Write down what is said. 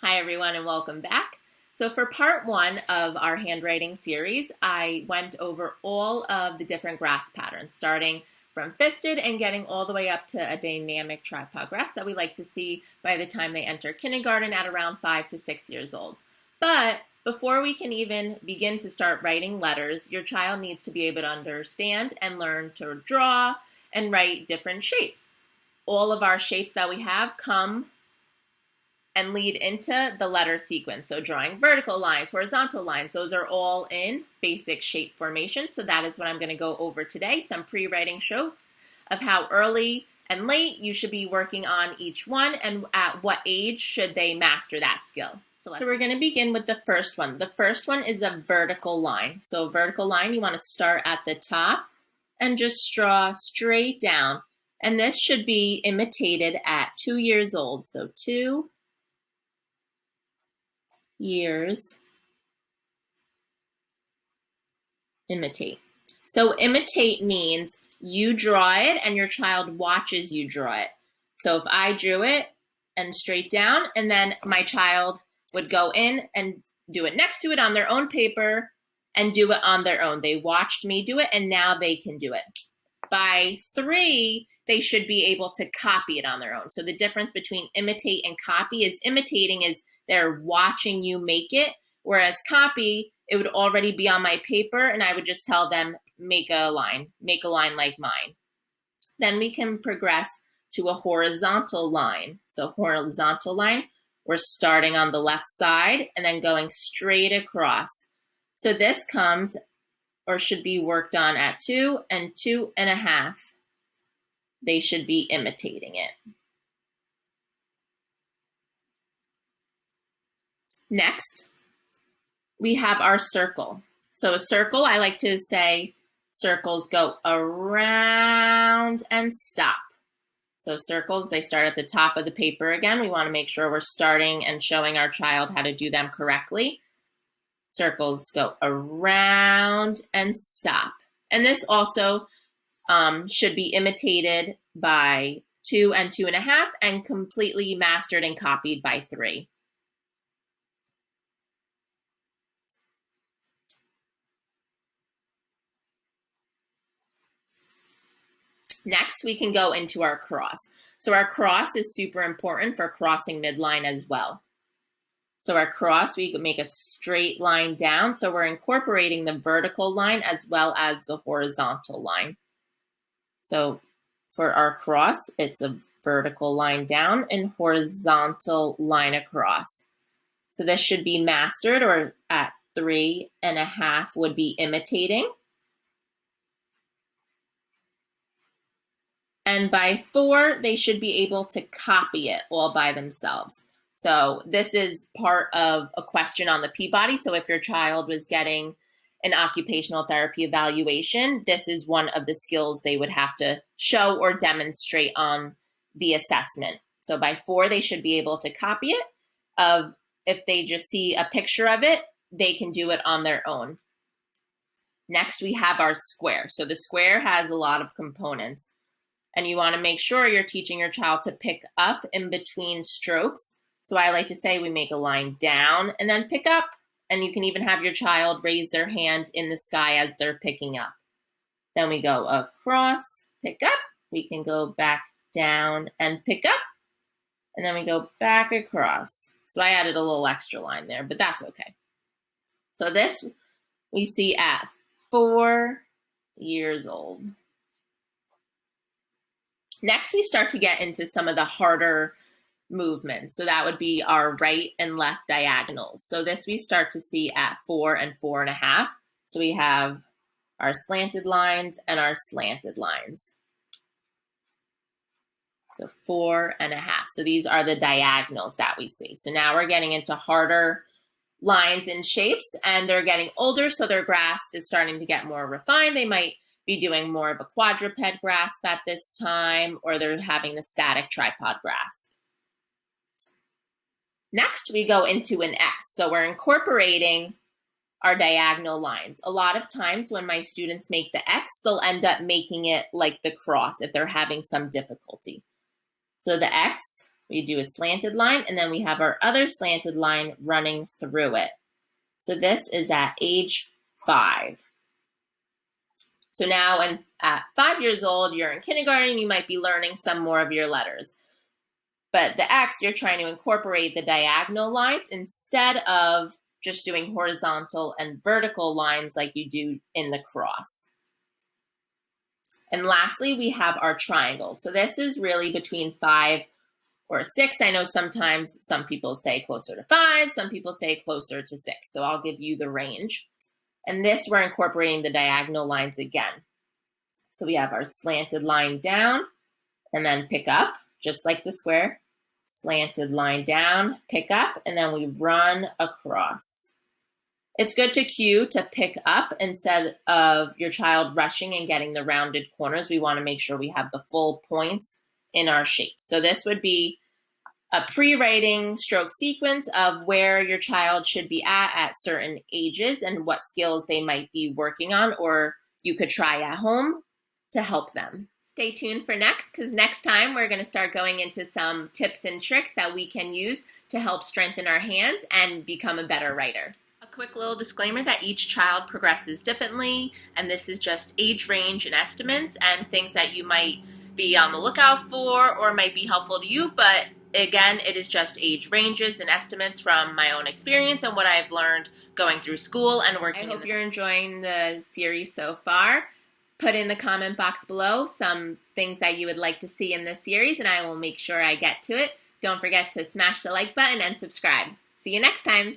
Hi everyone and welcome back. So for part one of our handwriting series, I went over all of the different grasp patterns, starting from fisted and getting all the way up to a dynamic tripod grasp that we like to see by the time they enter kindergarten at around 5 to 6 years old. But before we can even begin to start writing letters, your child needs to be able to understand and learn to draw and write different shapes. All of our shapes that we have come and lead into the letter sequence. So drawing vertical lines, horizontal lines, those are all in basic shape formation. So that is what I'm going to go over today, some pre-writing strokes of how early and late you should be working on each one and at what age should they master that skill. So we're going to begin with the first one. The first one is a vertical line. So a vertical line, you want to start at the top and just draw straight down. And this should be imitated at 2 years old. So 2 years, imitate. So imitate means you draw it and your child watches you draw it. So if I drew it and straight down, and then my child would go in and do it next to it on their own paper and do it on their own. They watched me do it and now they can do it. By 3, they should be able to copy it on their own. So the difference between imitate and copy is imitating is they're watching you make it, whereas copy, it would already be on my paper and I would just tell them, make a line like mine. Then we can progress to a horizontal line. So horizontal line, we're starting on the left side and then going straight across. So this comes or should be worked on at 2 and 2.5. They should be imitating it. Next, we have our circle. So a circle, I like to say circles go around and stop. So circles, they start at the top of the paper again. We want to make sure we're starting and showing our child how to do them correctly. Circles go around and stop. And this also should be imitated by 2 and 2.5 and completely mastered and copied by 3. Next, we can go into our cross. So our cross is super important for crossing midline as well. So our cross, we can make a straight line down. So we're incorporating the vertical line as well as the horizontal line. So for our cross, it's a vertical line down and horizontal line across. So this should be mastered, or at 3.5 would be imitating. And by 4, they should be able to copy it all by themselves. So this is part of a question on the Peabody. So if your child was getting an occupational therapy evaluation, this is one of the skills they would have to show or demonstrate on the assessment. So by 4, they should be able to copy it. If they just see a picture of it, they can do it on their own. Next, we have our square. So the square has a lot of components. And you want to make sure you're teaching your child to pick up in between strokes. So I like to say we make a line down and then pick up. And you can even have your child raise their hand in the sky as they're picking up. Then we go across, pick up. We can go back down and pick up. And then we go back across. So I added a little extra line there, but that's okay. So this we see at 4 years old. Next, we start to get into some of the harder movements. So that would be our right and left diagonals. So this we start to see at 4 and 4.5. So we have our slanted lines and our slanted lines. So 4.5. So these are the diagonals that we see. So now we're getting into harder lines and shapes, and they're getting older, so their grasp is starting to get more refined. They might be doing more of a quadruped grasp at this time, or they're having the static tripod grasp. Next, we go into an X. So we're incorporating our diagonal lines. A lot of times when my students make the X, they'll end up making it like the cross if they're having some difficulty. So the X, We do a slanted line, and then we have our other slanted line running through it. So this is at age 5. So now at 5 years old, you're in kindergarten, you might be learning some more of your letters. But the X, you're trying to incorporate the diagonal lines instead of just doing horizontal and vertical lines like you do in the cross. And lastly, we have our triangle. So this is really between 5 or 6. I know sometimes some people say closer to 5, some people say closer to 6. So I'll give you the range. And this, we're incorporating the diagonal lines again. So we have our slanted line down and then pick up, just like the square. Slanted line down, pick up, and then we run across. It's good to cue to pick up instead of your child rushing and getting the rounded corners. We want to make sure we have the full points in our shape. So this would be a pre-writing stroke sequence of where your child should be at certain ages and what skills they might be working on, or you could try at home to help them. Stay tuned for next, because next time we're going to start going into some tips and tricks that we can use to help strengthen our hands and become a better writer. A quick little disclaimer that each child progresses differently, and this is just age range and estimates and things that you might be on the lookout for or might be helpful to you, but again, it is just age ranges and estimates from my own experience and what I've learned going through school and working. I hope you're enjoying the series so far. Put in the comment box below some things that you would like to see in this series, and I will make sure I get to it. Don't forget to smash the like button and subscribe. See you next time.